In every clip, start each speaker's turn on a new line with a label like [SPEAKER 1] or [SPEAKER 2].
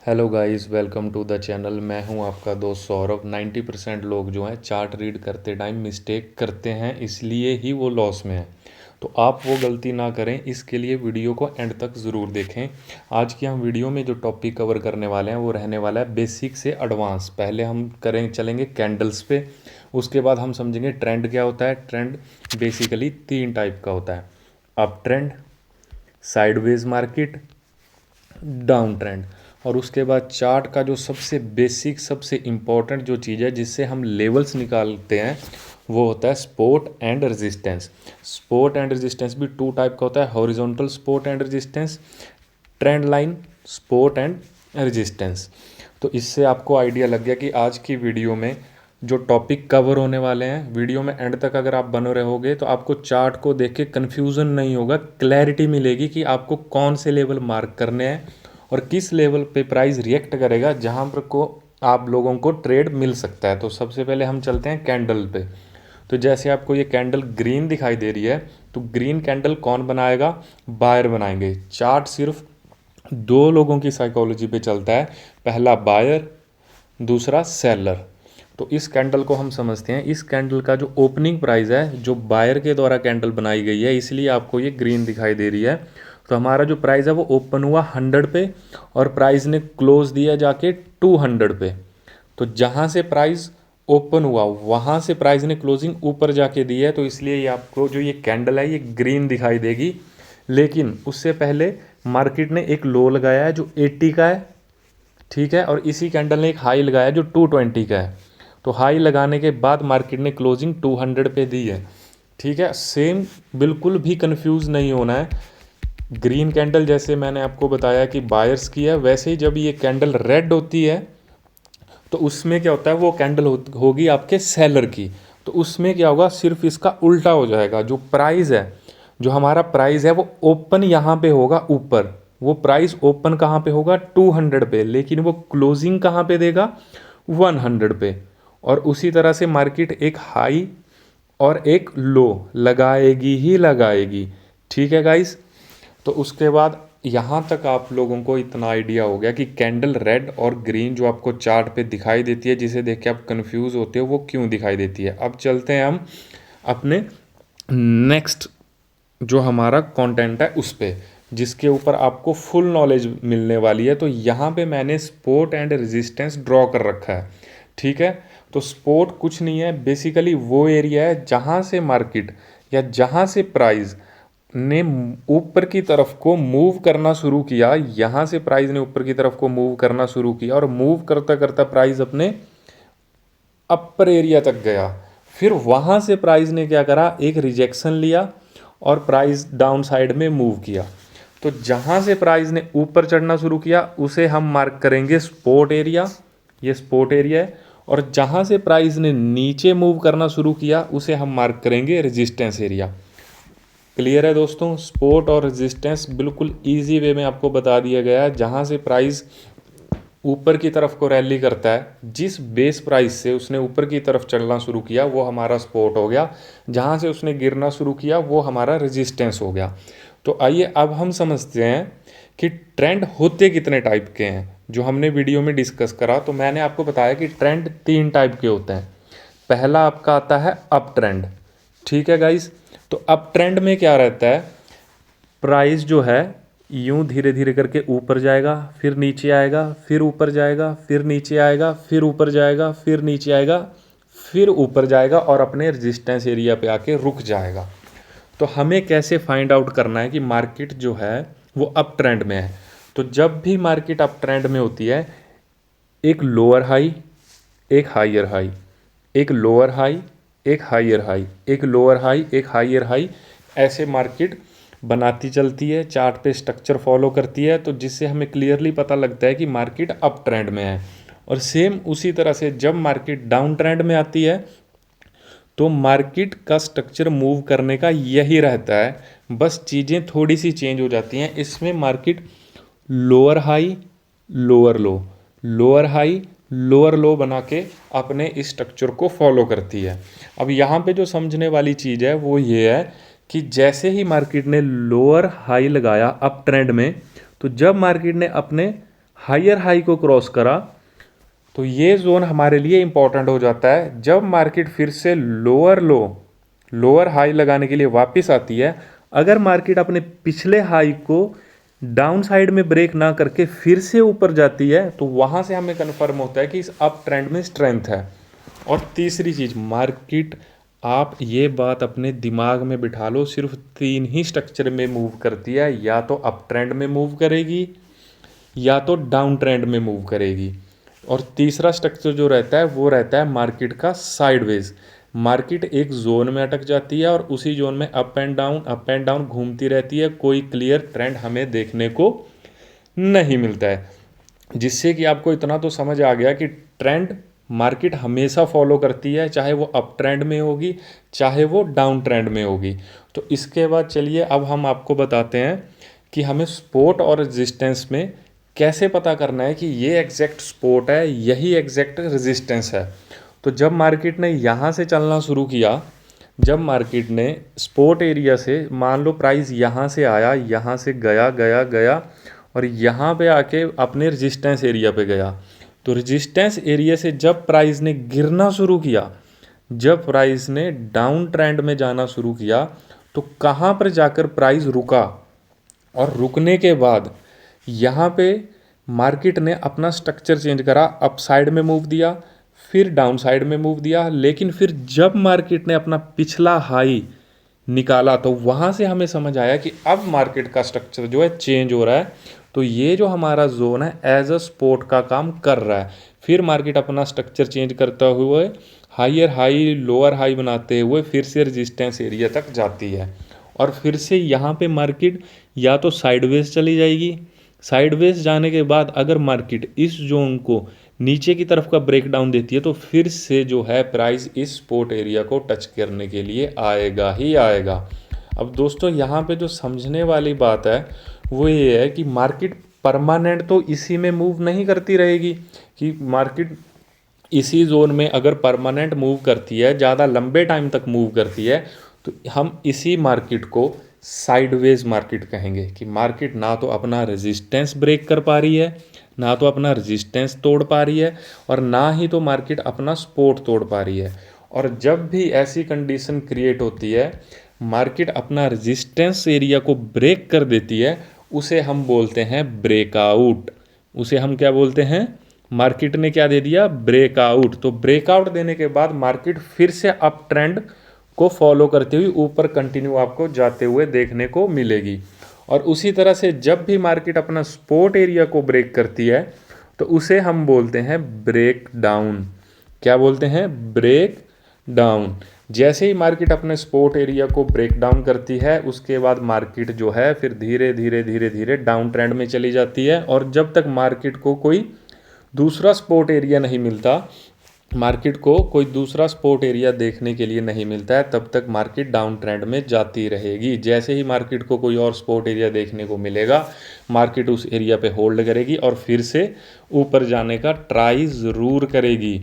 [SPEAKER 1] Hello guys, welcome to the channel. मैं हूं आपका दोस्त सौरभ। 90% लोग जो हैं चार्ट रीड करते टाइम मिस्टेक करते हैं, इसलिए ही वो लॉस में हैं। तो आप वो गलती ना करें, इसके लिए वीडियो को एंड तक ज़रूर देखें। आज की हम वीडियो में जो टॉपिक कवर करने वाले हैं वो रहने वाला है बेसिक से एडवांस। पहले हम चलेंगे कैंडल्स पे, उसके बाद हम समझेंगे ट्रेंड क्या होता है। ट्रेंड बेसिकली 3 टाइप का होता है: up trend, sideways market, down trend. और उसके बाद चार्ट का जो सबसे बेसिक, सबसे इम्पॉर्टेंट जो चीज़ है जिससे हम लेवल्स निकालते हैं, वो होता है support and resistance. Support and resistance भी 2 टाइप का होता है: horizontal support and resistance, trend line support and resistance. तो इससे आपको आइडिया लग गया कि आज की वीडियो में जो टॉपिक कवर होने वाले हैं, वीडियो में एंड तक अगर आप बने रहोगे तो आपको चार्ट को देख के कन्फ्यूज़न नहीं होगा, क्लैरिटी मिलेगी कि आपको कौन से लेवल मार्क करने हैं और किस लेवल पे प्राइस रिएक्ट करेगा, जहां पर को आप लोगों को ट्रेड मिल सकता है। तो सबसे पहले हम चलते हैं कैंडल पे। तो जैसे आपको ये कैंडल ग्रीन दिखाई दे रही है, तो ग्रीन कैंडल कौन बनाएगा? बायर बनाएंगे। चार्ट सिर्फ 2 लोगों की साइकोलॉजी पे चलता है, पहला बायर, दूसरा सेलर। तो इस कैंडल को हम समझते हैं। इस कैंडल का जो ओपनिंग प्राइस है, जो बायर के द्वारा कैंडल बनाई गई है, इसलिए आपको ये ग्रीन दिखाई दे रही है। तो हमारा जो प्राइस है वो ओपन हुआ 100 पे और प्राइस ने क्लोज दिया जाके 200 पे। तो जहाँ से प्राइस ओपन हुआ वहाँ से प्राइस ने क्लोजिंग ऊपर जाके दी है, तो इसलिए ये आपको जो ये कैंडल है ये ग्रीन दिखाई देगी। लेकिन उससे पहले मार्केट ने एक लो लगाया है जो 80 का है, ठीक है, और इसी कैंडल ने एक हाई लगाया जो 220 का है। तो हाई लगाने के बाद मार्केट ने क्लोजिंग 200 पे दी है, ठीक है। सेम, बिल्कुल भी कंफ्यूज नहीं होना है। ग्रीन कैंडल जैसे मैंने आपको बताया कि बायर्स की है, वैसे ही जब ये कैंडल रेड होती है तो उसमें क्या होता है, वो कैंडल होगी आपके सेलर की। तो उसमें क्या होगा, सिर्फ इसका उल्टा हो जाएगा। जो प्राइस है, जो हमारा प्राइस है वो ओपन यहाँ पे होगा ऊपर। वो प्राइस ओपन कहाँ पे होगा? 200 पे, लेकिन वो क्लोजिंग कहाँ पे देगा? 100 पे। और उसी तरह से मार्केट एक हाई और एक लो लगाएगी ही लगाएगी, ठीक है गाइस। तो उसके बाद यहाँ तक आप लोगों को इतना आइडिया हो गया कि कैंडल रेड और ग्रीन जो आपको चार्ट पे दिखाई देती है, जिसे देख के आप कंफ्यूज होते हो, वो क्यों दिखाई देती है। अब चलते हैं हम अपने नेक्स्ट जो हमारा कंटेंट है उस पे, जिसके ऊपर आपको फुल नॉलेज मिलने वाली है। तो यहाँ पे मैंने सपोर्ट एंड रेजिस्टेंस ड्रॉ कर रखा है, ठीक है। तो सपोर्ट कुछ नहीं है, बेसिकली वो एरिया है जहाँ से मार्केट या जहाँ से प्राइस ने ऊपर की तरफ को मूव करना शुरू किया। यहाँ से प्राइस ने ऊपर की तरफ को मूव करना शुरू किया और मूव करता करता प्राइस अपने अपर एरिया तक गया। फिर वहाँ से प्राइस ने क्या करा, एक रिजेक्शन लिया और प्राइस डाउन साइड में मूव किया। तो जहाँ से प्राइस ने ऊपर चढ़ना शुरू किया उसे हम मार्क करेंगे सपोर्ट एरिया, ये सपोर्ट एरिया है। और जहाँ से प्राइस ने नीचे मूव करना शुरू किया उसे हम मार्क करेंगे रेजिस्टेंस एरिया। क्लियर है दोस्तों? सपोर्ट और रेजिस्टेंस बिल्कुल इजी वे में आपको बता दिया गया है। जहाँ से प्राइस ऊपर की तरफ को रैली करता है, जिस बेस प्राइस से उसने ऊपर की तरफ चलना शुरू किया वो हमारा सपोर्ट हो गया। जहाँ से उसने गिरना शुरू किया वो हमारा रेजिस्टेंस हो गया। तो आइए अब हम समझते हैं कि ट्रेंड होते कितने टाइप के हैं, जो हमने वीडियो में डिस्कस करा। तो मैंने आपको बताया कि ट्रेंड 3 टाइप के होते हैं। पहला आपका आता है अप ट्रेंड, ठीक है गाइस। तो अप ट्रेंड में क्या रहता है, प्राइस जो है यूं धीरे धीरे करके ऊपर जाएगा, फिर नीचे आएगा, फिर ऊपर जाएगा, फिर नीचे आएगा, फिर ऊपर जाएगा, फिर नीचे आएगा, फिर ऊपर जाएगा और अपने रेजिस्टेंस एरिया पे आके रुक जाएगा। तो हमें कैसे फाइंड आउट करना है कि मार्केट जो है वो अप ट्रेंड में है? तो जब भी मार्केट अप ट्रेंड में होती है, एक लोअर हाई, एक हाइयर हाई, एक लोअर हाई, एक हाइयर हाई, एक लोअर हाई, एक हाइयर हाई, ऐसे मार्केट बनाती चलती है, चार्ट पे स्ट्रक्चर फॉलो करती है। तो जिससे हमें क्लियरली पता लगता है कि मार्केट अप ट्रेंड में है। और सेम उसी तरह से जब मार्केट डाउन ट्रेंड में आती है तो मार्केट का स्ट्रक्चर मूव करने का यही रहता है, बस चीज़ें थोड़ी सी चेंज हो जाती हैं। इसमें मार्केट लोअर हाई, लोअर लो, लोअर हाई, लोअर लो बना के अपने इस स्ट्रक्चर को फॉलो करती है। अब यहाँ पे जो समझने वाली चीज़ है वो ये है कि जैसे ही मार्केट ने लोअर हाई लगाया अप ट्रेंड में, तो जब मार्केट ने अपने हायर हाई को क्रॉस करा तो ये जोन हमारे लिए इंपॉर्टेंट हो जाता है। जब मार्केट फिर से लोअर हाई लगाने के लिए वापस आती है, अगर मार्केट अपने पिछले हाई को डाउन साइड में ब्रेक ना करके फिर से ऊपर जाती है तो वहाँ से हमें कन्फर्म होता है कि इस अप ट्रेंड में स्ट्रेंथ है। और तीसरी चीज़, मार्केट, आप ये बात अपने दिमाग में बिठा लो, सिर्फ 3 ही स्ट्रक्चर में मूव करती है, या तो अप ट्रेंड में मूव करेगी या तो डाउन ट्रेंड में मूव करेगी। और तीसरा स्ट्रक्चर जो रहता है वो रहता है मार्केट का साइडवेज। मार्केट एक जोन में अटक जाती है और उसी जोन में अप एंड डाउन घूमती रहती है, कोई क्लियर ट्रेंड हमें देखने को नहीं मिलता है। जिससे कि आपको इतना तो समझ आ गया कि ट्रेंड मार्केट हमेशा फॉलो करती है, चाहे वो अप ट्रेंड में होगी चाहे वो डाउन ट्रेंड में होगी। तो इसके बाद चलिए अब हम आपको बताते हैं कि हमें सपोर्ट और रेजिस्टेंस में कैसे पता करना है कि ये एग्जैक्ट सपोर्ट है, यही एग्जैक्ट रेजिस्टेंस है। तो जब मार्केट ने यहाँ से चलना शुरू किया, जब मार्केट ने सपोर्ट एरिया से, मान लो प्राइस यहाँ से आया, यहाँ से गया गया गया और यहाँ पे आके अपने रेजिस्टेंस एरिया पे गया, तो रेजिस्टेंस एरिया से जब प्राइस ने गिरना शुरू किया, जब प्राइस ने डाउन ट्रेंड में जाना शुरू किया, तो कहाँ पर जाकर प्राइस रुका, और रुकने के बाद यहाँ पे मार्केट ने अपना स्ट्रक्चर चेंज करा, अप साइड में मूव दिया, फिर डाउन साइड में मूव दिया। लेकिन फिर जब मार्केट ने अपना पिछला हाई निकाला तो वहाँ से हमें समझ आया कि अब मार्केट का स्ट्रक्चर जो है चेंज हो रहा है। तो ये जो हमारा जोन है एज अ सपोर्ट का काम कर रहा है। फिर मार्केट अपना स्ट्रक्चर चेंज करते हुए हायर हाई लोअर हाई बनाते हुए फिर से रेजिस्टेंस एरिया तक जाती है, और फिर से यहाँ पे मार्केट या तो साइडवेज चली जाएगी। साइडवेज जाने के बाद अगर मार्केट इस जोन को नीचे की तरफ का ब्रेकडाउन देती है तो फिर से जो है प्राइस इस सपोर्ट एरिया को टच करने के लिए आएगा ही आएगा। अब दोस्तों यहाँ पे जो समझने वाली बात है वो ये है कि मार्केट परमानेंट तो इसी में मूव नहीं करती रहेगी, कि मार्केट इसी जोन में अगर परमानेंट मूव करती है, ज़्यादा लंबे टाइम तक मूव करती है, तो हम इसी मार्केट को साइडवेज मार्केट कहेंगे। कि मार्केट ना तो अपना रेजिस्टेंस ब्रेक कर पा रही है, ना तो अपना रेजिस्टेंस तोड़ पा रही है, और ना ही तो मार्केट अपना सपोर्ट तोड़ पा रही है। और जब भी ऐसी कंडीशन क्रिएट होती है, मार्केट अपना रेजिस्टेंस एरिया को ब्रेक कर देती है, उसे हम बोलते हैं ब्रेकआउट। उसे हम क्या बोलते हैं? मार्केट ने क्या दे दिया? ब्रेकआउट। तो ब्रेकआउट देने के बाद मार्केट फिर से अप ट्रेंड को फॉलो करते हुए ऊपर कंटिन्यू आपको जाते हुए देखने को मिलेगी। और उसी तरह से जब भी मार्केट अपना सपोर्ट एरिया को ब्रेक करती है तो उसे हम बोलते हैं ब्रेक डाउन। क्या बोलते हैं? Break down. जैसे ही मार्केट अपने सपोर्ट एरिया को ब्रेक डाउन करती है उसके बाद मार्केट जो है फिर धीरे धीरे धीरे धीरे डाउन ट्रेंड में चली जाती है, और जब तक मार्केट को कोई दूसरा सपोर्ट एरिया नहीं मिलता, मार्केट को कोई दूसरा सपोर्ट एरिया देखने के लिए नहीं मिलता है, तब तक मार्केट डाउन ट्रेंड में जाती रहेगी। जैसे ही मार्केट को कोई और सपोर्ट एरिया देखने को मिलेगा, मार्केट उस एरिया पे होल्ड करेगी और फिर से ऊपर जाने का ट्राई ज़रूर करेगी।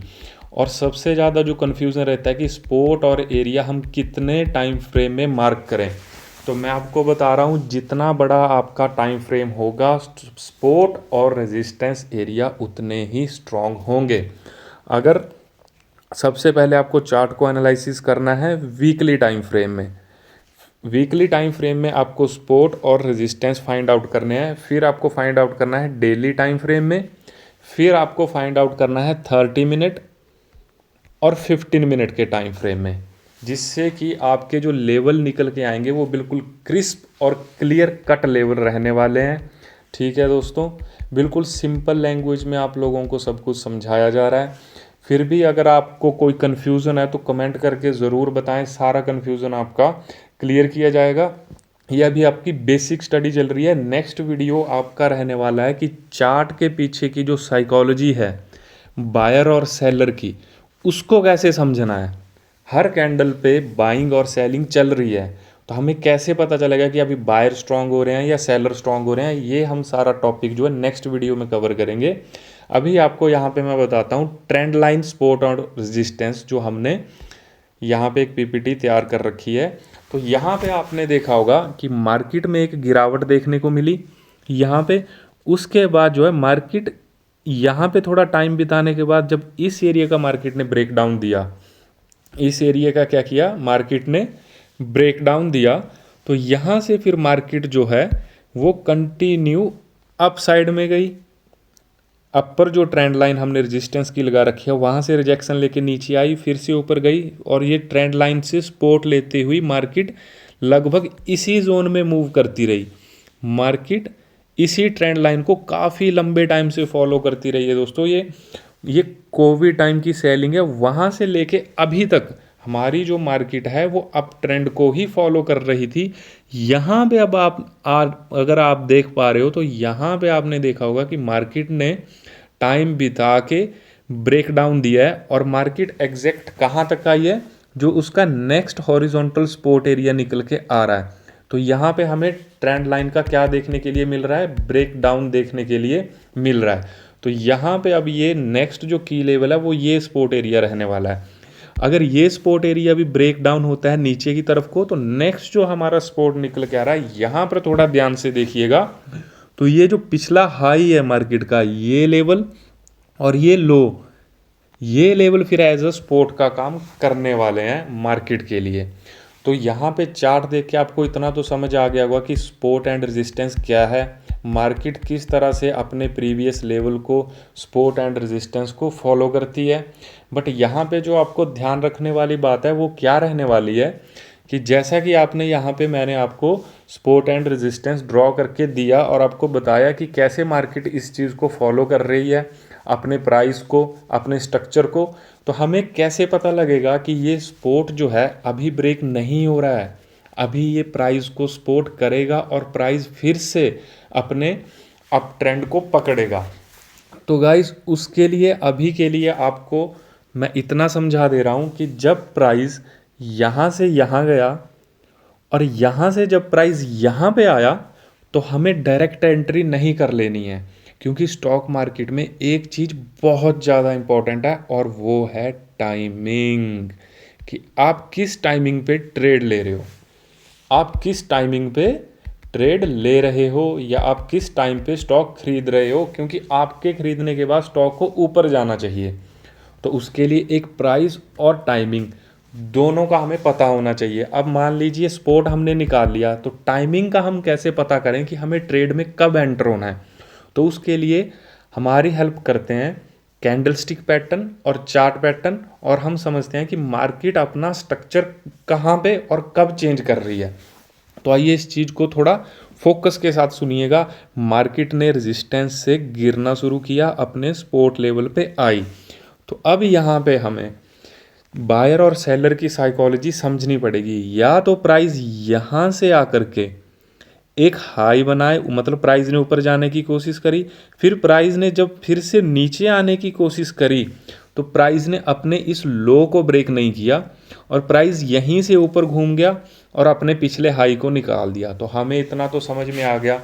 [SPEAKER 1] और सबसे ज़्यादा जो कन्फ्यूज़न रहता है कि सपोर्ट और एरिया हम कितने टाइम फ्रेम में मार्क करें, तो मैं आपको बता रहा हूँ जितना बड़ा आपका टाइम फ्रेम होगा सपोर्ट और रेजिस्टेंस एरिया उतने ही स्ट्रॉन्ग होंगे। अगर सबसे पहले आपको चार्ट को एनालिसिस करना है वीकली टाइम फ्रेम में, वीकली टाइम फ्रेम में आपको सपोर्ट और रेजिस्टेंस फाइंड आउट करने हैं। फिर आपको फाइंड आउट करना है डेली टाइम फ्रेम में, फिर आपको फाइंड आउट करना है 30 मिनट और 15 मिनट के टाइम फ्रेम में, जिससे कि आपके जो लेवल निकल के आएंगे वो बिल्कुल क्रिस्प और क्लियर कट लेवल रहने वाले हैं। ठीक है दोस्तों, बिल्कुल सिंपल लैंग्वेज में आप लोगों को सब कुछ समझाया जा रहा है। फिर भी अगर आपको कोई कन्फ्यूज़न है तो कमेंट करके ज़रूर बताएं, सारा कन्फ्यूज़न आपका क्लियर किया जाएगा। यह अभी आपकी बेसिक स्टडी चल रही है। नेक्स्ट वीडियो आपका रहने वाला है कि चार्ट के पीछे की जो साइकोलॉजी है बायर और सेलर की, उसको कैसे समझना है। हर कैंडल पे बाइंग और सेलिंग चल रही है तो हमें कैसे पता चलेगा कि अभी बायर स्ट्रांग हो रहे हैं या सेलर स्ट्रांग हो रहे हैं, ये हम सारा टॉपिक जो है नेक्स्ट वीडियो में कवर करेंगे। अभी आपको यहाँ पे मैं बताता हूँ ट्रेंड लाइन, सपोर्ट और रेजिस्टेंस, जो हमने यहाँ पे एक पीपीटी तैयार कर रखी है। तो यहाँ पे आपने देखा होगा कि मार्केट में एक गिरावट देखने को मिली यहाँ पे, उसके बाद जो है मार्केट यहाँ पे थोड़ा टाइम बिताने के बाद जब इस एरिया का मार्केट ने ब्रेक डाउन दिया, इस एरिया का क्या किया, मार्केट ने ब्रेक डाउन दिया, तो यहाँ से फिर मार्केट जो है वो कंटिन्यू अप साइड में गई। अपर जो ट्रेंड लाइन हमने रेजिस्टेंस की लगा रखी है वहाँ से रिजेक्शन लेके नीचे आई, फिर से ऊपर गई, और ये ट्रेंड लाइन से सपोर्ट लेते हुई मार्केट लगभग इसी जोन में मूव करती रही। मार्केट इसी ट्रेंड लाइन को काफ़ी लंबे टाइम से फॉलो करती रही है दोस्तों। ये कोविड टाइम की सेलिंग है, वहाँ से लेके अभी तक हमारी जो मार्केट है वो अप ट्रेंड को ही फॉलो कर रही थी। यहाँ पे अब अगर आप देख पा रहे हो तो यहाँ पे आपने देखा होगा कि मार्केट ने टाइम बिता के ब्रेक डाउन दिया है, और मार्केट एग्जैक्ट कहाँ तक आई है, जो उसका नेक्स्ट हॉरिजॉन्टल सपोर्ट एरिया निकल के आ रहा है। तो यहाँ पे हमें ट्रेंड लाइन का क्या देखने के लिए मिल रहा है, ब्रेक डाउन देखने के लिए मिल रहा है। तो यहाँ पे अब ये नेक्स्ट जो की लेवल है वो ये सपोर्ट एरिया रहने वाला है। अगर ये सपोर्ट एरिया भी ब्रेक डाउन होता है नीचे की तरफ को, तो नेक्स्ट जो हमारा सपोर्ट निकल के आ रहा है, यहाँ पर थोड़ा ध्यान से देखिएगा, तो ये जो पिछला हाई है मार्केट का, ये लेवल और ये लो, ये लेवल फिर एज अ सपोर्ट का काम करने वाले हैं मार्केट के लिए। तो यहाँ पे चार्ट देख के आपको इतना तो समझ आ गया होगा कि सपोर्ट एंड रेजिस्टेंस क्या है, मार्केट किस तरह से अपने प्रीवियस लेवल को, सपोर्ट एंड रेजिस्टेंस को फॉलो करती है। बट यहाँ पे जो आपको ध्यान रखने वाली बात है वो क्या रहने वाली है, कि जैसा कि आपने यहाँ पे मैंने आपको सपोर्ट एंड रेजिस्टेंस ड्रॉ करके दिया और आपको बताया कि कैसे मार्केट इस चीज़ को फॉलो कर रही है, अपने प्राइस को, अपने स्ट्रक्चर को, तो हमें कैसे पता लगेगा कि ये सपोर्ट जो है अभी ब्रेक नहीं हो रहा है, अभी ये प्राइस को सपोर्ट करेगा और प्राइस फिर से अपने अप ट्रेंड को पकड़ेगा। तो गाइस उसके लिए अभी के लिए आपको मैं इतना समझा दे रहा हूँ कि जब प्राइस यहाँ से यहाँ गया और यहाँ से जब प्राइस यहाँ पे आया, तो हमें डायरेक्ट एंट्री नहीं कर लेनी है, क्योंकि स्टॉक मार्केट में एक चीज़ बहुत ज़्यादा इम्पॉर्टेंट है और वो है टाइमिंग, कि आप किस टाइमिंग पे ट्रेड ले रहे हो, आप किस टाइमिंग पे ट्रेड ले रहे हो, या आप किस टाइम पे स्टॉक खरीद रहे हो, क्योंकि आपके खरीदने के बाद स्टॉक को ऊपर जाना चाहिए। तो उसके लिए एक प्राइस और टाइमिंग दोनों का हमें पता होना चाहिए। अब मान लीजिए सपोर्ट हमने निकाल लिया, तो टाइमिंग का हम कैसे पता करें कि हमें ट्रेड में कब एंटर होना है। तो उसके लिए हमारी हेल्प करते हैं कैंडलस्टिक पैटर्न और चार्ट पैटर्न, और हम समझते हैं कि मार्केट अपना स्ट्रक्चर कहाँ पे और कब चेंज कर रही है। तो आइए इस चीज़ को थोड़ा फोकस के साथ सुनिएगा। मार्केट ने रेजिस्टेंस से गिरना शुरू किया, अपने सपोर्ट लेवल पे आई, तो अब यहाँ पे हमें बायर और सेलर की साइकोलॉजी समझनी पड़ेगी। या तो प्राइस यहाँ से आकर के एक हाई बनाए, मतलब प्राइस ने ऊपर जाने की कोशिश करी, फिर प्राइस ने जब फिर से नीचे आने की कोशिश करी, तो प्राइस ने अपने इस लो को ब्रेक नहीं किया और प्राइस यहीं से ऊपर घूम गया और अपने पिछले हाई को निकाल दिया। तो हमें इतना तो समझ में आ गया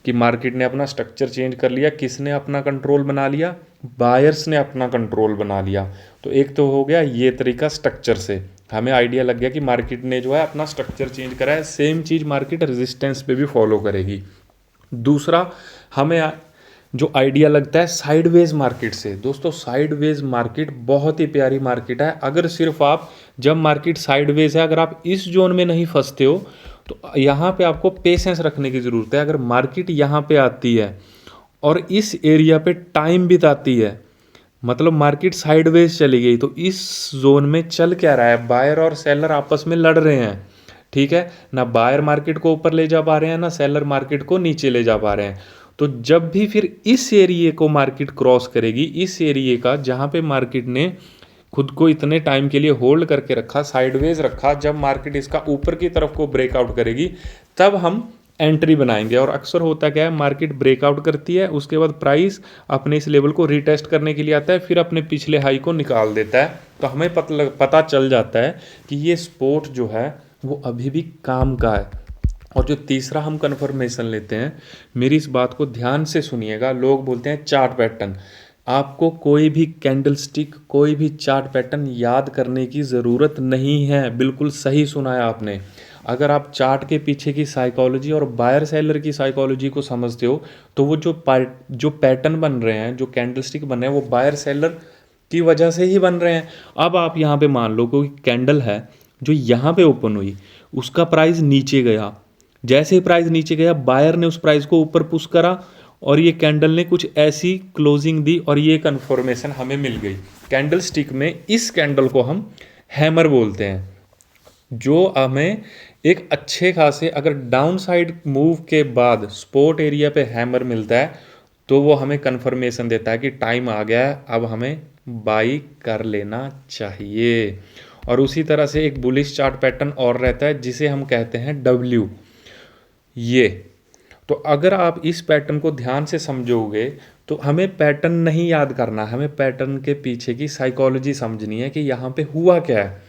[SPEAKER 1] कि मार्केट ने अपना स्ट्रक्चर चेंज कर लिया। किसने अपना कंट्रोल बना लिया? बायर्स ने अपना कंट्रोल बना लिया। तो एक तो हो गया ये तरीका स्ट्रक्चर से, हमें आइडिया लग गया कि मार्केट ने जो है अपना स्ट्रक्चर चेंज करा है। सेम चीज़ मार्केट रेजिस्टेंस पे भी फॉलो करेगी। दूसरा हमें जो आइडिया लगता है साइडवेज मार्केट से। दोस्तों साइडवेज मार्केट बहुत ही प्यारी मार्केट है। अगर सिर्फ आप, जब मार्केट साइडवेज है, अगर आप इस जोन में नहीं फंसते हो, तो यहाँ पे आपको पेशेंस रखने की ज़रूरत है। अगर मार्केट यहाँ पे आती है और इस एरिया पे टाइम बिताती है, मतलब मार्केट साइडवेज चली गई, तो इस जोन में चल क्या रहा है, बायर और सेलर आपस में लड़ रहे हैं। ठीक है ना, बायर मार्केट को ऊपर ले जा पा रहे हैं ना सेलर मार्केट को नीचे ले जा पा रहे हैं। तो जब भी फिर इस एरिए को मार्केट क्रॉस करेगी, इस एरिए का जहाँ पे मार्केट ने खुद को इतने टाइम के लिए होल्ड करके रखा, साइडवेज रखा, जब मार्केट इसका ऊपर की तरफ को ब्रेकआउट करेगी तब हम एंट्री बनाएंगे। और अक्सर होता क्या है, मार्केट ब्रेकआउट करती है, उसके बाद प्राइस अपने इस लेवल को रीटेस्ट करने के लिए आता है, फिर अपने पिछले हाई को निकाल देता है। तो हमें पता चल जाता है कि ये सपोर्ट जो है वो अभी भी काम का है। और जो तीसरा हम कन्फर्मेशन लेते हैं, मेरी इस बात को ध्यान से सुनिएगा। लोग बोलते हैं चार्ट पैटर्न, आपको कोई भी कैंडलस्टिक, कोई भी चार्ट पैटर्न याद करने की ज़रूरत नहीं है। बिल्कुल सही सुना है आपने। अगर आप चार्ट के पीछे की साइकोलॉजी और बायर सेलर की साइकोलॉजी को समझते हो तो वो जो पैटर्न बन रहे हैं, जो कैंडलस्टिक बन रहे हैं, वो बायर सेलर की वजह से ही बन रहे हैं। अब आप यहाँ पे मान लो कोई कैंडल है जो यहाँ पे ओपन हुई, उसका प्राइस नीचे गया, जैसे ही प्राइस नीचे गया बायर ने उस प्राइस को ऊपर पुश करा और ये कैंडल ने कुछ ऐसी क्लोजिंग दी और ये कन्फर्मेशन हमें मिल गई। कैंडल स्टिक में इस कैंडल को हम हैमर बोलते हैं, जो हमें एक अच्छे खासे अगर डाउन साइड मूव के बाद सपोर्ट एरिया पे हैमर मिलता है तो वो हमें कन्फर्मेशन देता है कि टाइम आ गया है, अब हमें बाई कर लेना चाहिए। और उसी तरह से एक बुलिश चार्ट पैटर्न और रहता है जिसे हम कहते हैं डब्ल्यू। ये तो अगर आप इस पैटर्न को ध्यान से समझोगे तो हमें पैटर्न नहीं याद करना, हमें पैटर्न के पीछे की साइकोलॉजी समझनी है कि यहाँ पे हुआ क्या है।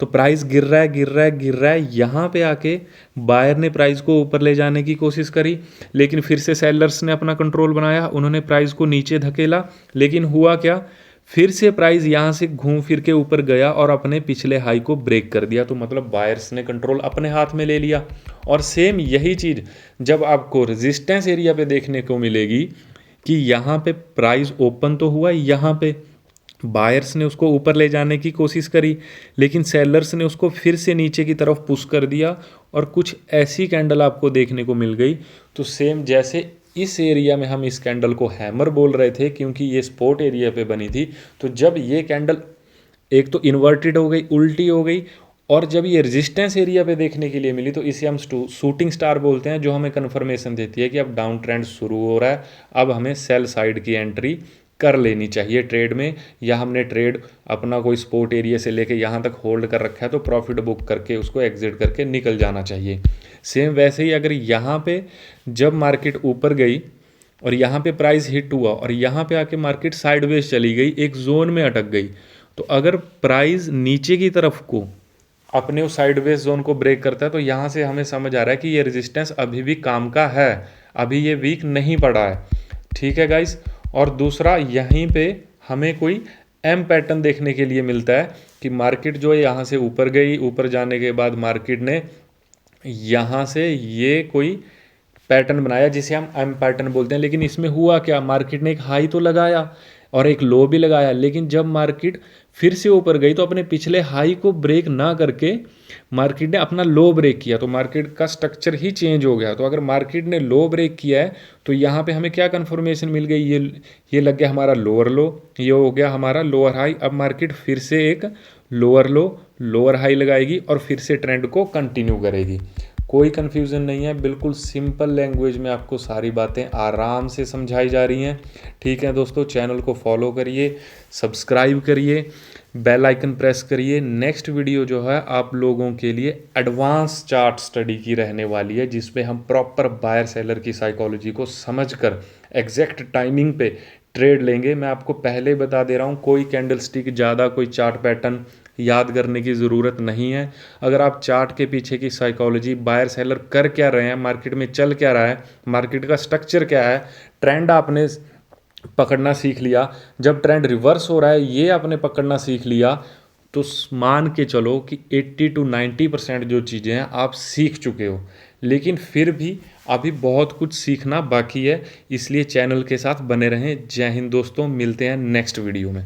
[SPEAKER 1] तो प्राइस गिर रहा है गिर रहा है गिर रहा है, यहाँ पे आके बायर ने प्राइस को ऊपर ले जाने की कोशिश करी, लेकिन फिर से सेलर्स ने अपना कंट्रोल बनाया, उन्होंने प्राइस को नीचे धकेला, लेकिन हुआ क्या, फिर से प्राइस यहाँ से घूम फिर के ऊपर गया और अपने पिछले हाई को ब्रेक कर दिया। तो मतलब बायर्स ने कंट्रोल अपने हाथ में ले लिया। और सेम यही चीज़ जब आपको रेजिस्टेंस एरिया पे देखने को मिलेगी कि यहाँ पे प्राइस ओपन तो हुआ, यहाँ पे बायर्स ने उसको ऊपर ले जाने की कोशिश करी, लेकिन सेलर्स ने उसको फिर से नीचे की तरफ पुश कर दिया और कुछ ऐसी कैंडल आपको देखने को मिल गई। तो सेम जैसे इस एरिया में हम इस कैंडल को हैमर बोल रहे थे क्योंकि ये स्पॉट एरिया पे बनी थी, तो जब ये कैंडल एक तो इन्वर्टेड हो गई, उल्टी हो गई, और जब ये रेजिस्टेंस एरिया पे देखने के लिए मिली तो इसे हम शूटिंग स्टार बोलते हैं, जो हमें कन्फर्मेशन देती है कि अब डाउन ट्रेंड शुरू हो रहा है, अब हमें सेल साइड की एंट्री कर लेनी चाहिए ट्रेड में, या हमने ट्रेड अपना कोई स्पोर्ट एरिया से लेके यहाँ तक होल्ड कर रखा है तो प्रॉफिट बुक करके उसको एग्जिट करके निकल जाना चाहिए। सेम वैसे ही अगर यहाँ पे जब मार्केट ऊपर गई और यहाँ पे प्राइस हिट हुआ और यहाँ पे आके मार्केट साइडवेज चली गई, एक जोन में अटक गई, तो अगर प्राइस नीचे की तरफ को अपने उस साइडवेज जोन को ब्रेक करता है तो यहाँ से हमें समझ आ रहा है कि ये रेजिस्टेंस अभी भी काम का है, अभी ये वीक नहीं पड़ा है। ठीक है गाइस। और दूसरा यहीं पे हमें कोई एम पैटर्न देखने के लिए मिलता है कि मार्केट जो है यहाँ से ऊपर गई, ऊपर जाने के बाद मार्केट ने यहाँ से ये कोई पैटर्न बनाया जिसे हम एम पैटर्न बोलते हैं। लेकिन इसमें हुआ क्या, मार्केट ने एक हाई तो लगाया और एक लो भी लगाया, लेकिन जब मार्केट फिर से ऊपर गई तो अपने पिछले हाई को ब्रेक ना करके मार्केट ने अपना लो ब्रेक किया, तो मार्केट का स्ट्रक्चर ही चेंज हो गया। तो अगर मार्केट ने लो ब्रेक किया है तो यहाँ पे हमें क्या कंफर्मेशन मिल गई, ये लग गया हमारा लोअर लो, ये हो गया हमारा लोअर हाई। अब मार्केट फिर से एक लोअर लो लोअर हाई लगाएगी और फिर से ट्रेंड को कंटिन्यू करेगी। कोई कन्फ्यूज़न नहीं है, बिल्कुल सिंपल लैंग्वेज में आपको सारी बातें आराम से समझाई जा रही हैं। ठीक है दोस्तों, चैनल को फॉलो करिए, सब्सक्राइब करिए, बेल आइकन प्रेस करिए। नेक्स्ट वीडियो जो है आप लोगों के लिए एडवांस चार्ट स्टडी की रहने वाली है, जिसमें हम प्रॉपर बायर सेलर की साइकोलॉजी को समझकर एग्जैक्ट टाइमिंग पे ट्रेड लेंगे। मैं आपको पहले बता दे रहा हूँ, कोई कैंडल स्टिक ज़्यादा कोई चार्ट पैटर्न याद करने की ज़रूरत नहीं है। अगर आप चार्ट के पीछे की साइकोलॉजी, बायर सेलर कर क्या रहे हैं, मार्केट में चल क्या रहा है, मार्केट का स्ट्रक्चर क्या है, ट्रेंड आपने पकड़ना सीख लिया, जब ट्रेंड रिवर्स हो रहा है ये आपने पकड़ना सीख लिया, तो मान के चलो कि 80 to 90% जो चीज़ें हैं आप सीख चुके हो। लेकिन फिर भी अभी बहुत कुछ सीखना बाकी है, इसलिए चैनल के साथ बने रहें। जय हिंद दोस्तों, मिलते हैं नेक्स्ट वीडियो में।